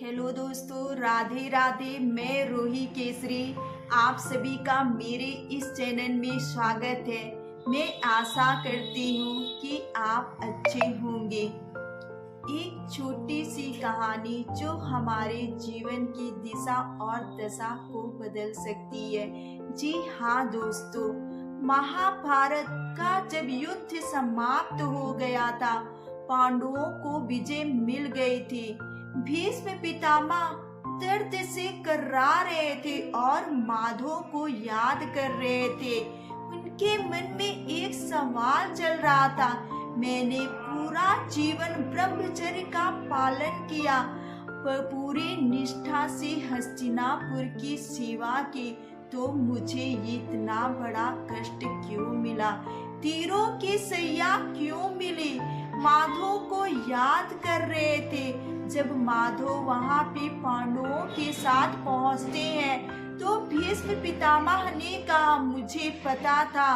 Hello दोस्तों, राधे राधे। मैं रोही केसरी, आप सभी का मेरे इस चैनल में स्वागत है। मैं आशा करती हूँ कि आप अच्छे होंगे। एक छोटी सी कहानी जो हमारे जीवन की दिशा और दशा को बदल सकती है। जी हाँ दोस्तों, महाभारत का जब युद्ध समाप्त हो गया था, पांडवों को विजय मिल गई थी। भीष्म पितामह दर्द से कर्रा रहे थे और माधव को याद कर रहे थे। उनके मन में एक सवाल चल रहा था, मैंने पूरा जीवन ब्रह्मचर्य का पालन किया, पर पूरी निष्ठा से हस्तिनापुर की सेवा की, तो मुझे इतना बड़ा कष्ट क्यों मिला? तीरों की सैया क्यों मिली? माधव को याद कर रहे थे। जब माधव वहां पे पांडवों के साथ पहुंचते हैं तो भीष्म पितामह ने कहा, मुझे पता था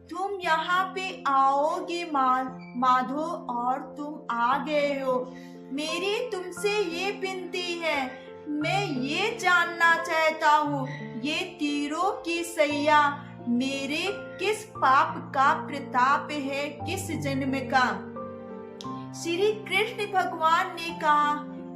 तुम यहाँ पे आओगे माधव, और तुम आ गए हो। मेरी तुमसे ये विनती है, मैं ये जानना चाहता हूँ, ये तीरों की सैया मेरे किस पाप का प्रताप है, किस जन्म का? श्री कृष्ण भगवान ने कहा,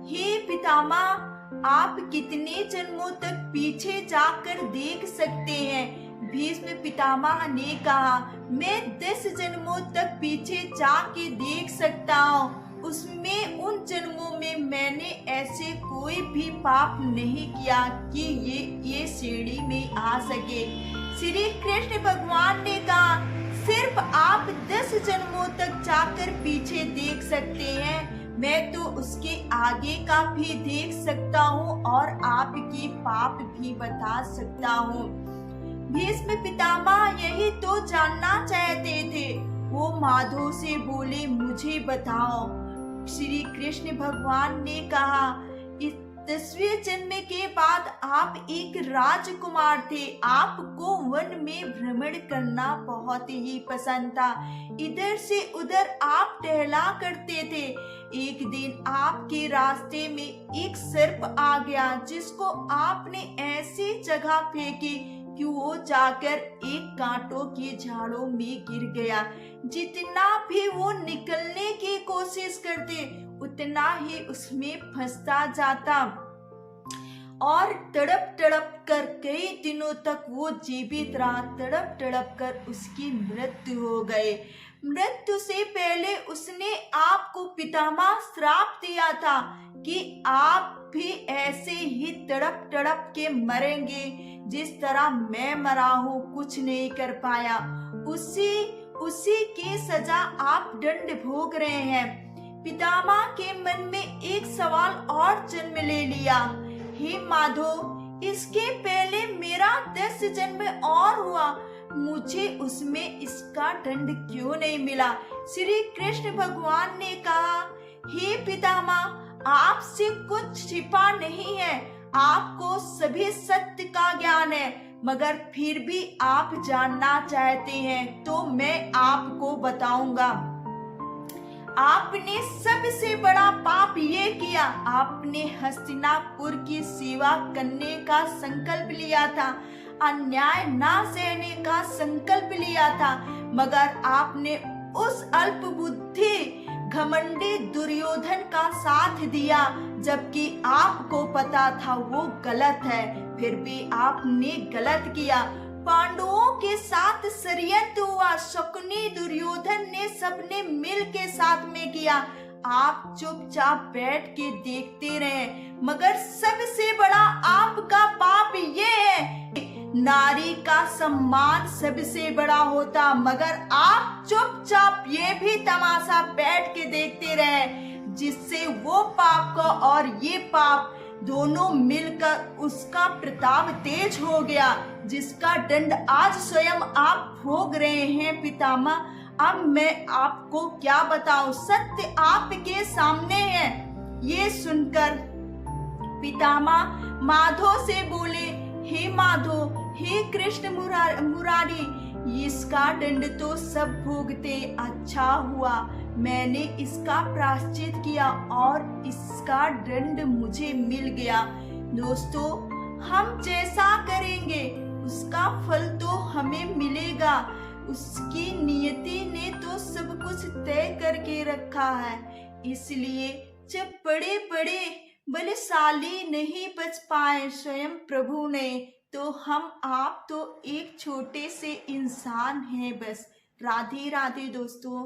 हे पितामह, आप कितने जन्मों तक पीछे जाकर देख सकते हैं? भीष्म पितामह ने कहा, मैं 10 जन्मों तक पीछे जाके देख सकता हूँ। उसमें उन जन्मों में मैंने ऐसे कोई भी पाप नहीं किया कि ये सीढ़ी में आ सके। श्री कृष्ण भगवान ने कहा, सिर्फ आप 10 जन्मों तक जाकर पीछे देख सकते हैं, मैं तो उसके आगे का भी देख सकता हूँ और आपकी पाप भी बता सकता हूँ। भीष्म पितामह यही तो जानना चाहते थे। वो माधव से बोले, मुझे बताओ। श्री कृष्ण भगवान ने कहा, इस 10वें जन्म के बाद आप एक राजकुमार थे। आपको वन में भ्रमण करना बहुत ही पसंद था। इधर से उधर आप टहला करते थे। एक दिन आपके रास्ते में एक सर्प आ गया, जिसको आपने ऐसी जगह फेंकी कि वो जाकर एक कांटों के झाड़ों में गिर गया। जितना भी वो निकलने की कोशिश करते, उतना ही उसमें फंसता जाता और तड़प तड़प कर कई दिनों तक वो जीवित रहा। तड़प तड़प कर उसकी मृत्यु हो गई। मृत्यु से पहले उसने आपको पितामह श्राप दिया था कि आप भी ऐसे ही तड़प तड़प के मरेंगे, जिस तरह मैं मरा हूँ, कुछ नहीं कर पाया। उसी की सजा आप दंड भोग रहे हैं। पितामह के मन में एक सवाल और जन्म ले लिया, हे माधव, इसके पहले मेरा 10 जन्म और हुआ, मुझे उसमें इसका दंड क्यों नहीं मिला? श्री कृष्ण भगवान ने कहा, हे पितामह, आपसे कुछ छिपा नहीं है, आपको सभी सत्य का ज्ञान है, मगर फिर भी आप जानना चाहते हैं तो मैं आपको बताऊंगा। आपने सबसे बड़ा पाप ये किया, आपने हस्तिनापुर की सेवा करने का संकल्प लिया था, अन्याय ना सहने का संकल्प लिया था, मगर आपने उस अल्प बुद्धि घमंडी दुर्योधन का साथ दिया, जबकि आपको पता था वो गलत है, फिर भी आपने गलत किया। पांडवों के साथ षड्यंत्र हुआ, शकुनी दुर्योधन ने सबने मिल के साथ में किया। आप चुपचाप बैठ के देखते रहे, मगर सबसे बड़ा आपका पाप ये है, नारी का सम्मान सबसे बड़ा होता, मगर आप चुपचाप ये भी तमाशा बैठ के देखते रहे, जिससे वो पाप का और ये पाप दोनों मिलकर उसका प्रताप तेज हो गया, जिसका दंड आज स्वयं आप भोग रहे हैं पितामह। अब मैं आपको क्या बताऊं, सत्य आपके सामने है। ये सुनकर पितामह माधव से बोले, हे माधव, हे कृष्ण मुरारी, इसका दंड तो सब भोगते अच्छा हुआ, मैंने इसका प्रायश्चित किया और इसका दंड मुझे मिल गया। दोस्तों, हम जैसा करेंगे उसका फल तो हमें मिलेगा। उसकी नियति ने तो सब कुछ तय करके रखा है। इसलिए जब बड़े बड़े बलशाली नहीं बच पाए स्वयं प्रभु ने, तो हम आप तो एक छोटे से इंसान हैं बस। राधे राधे दोस्तों।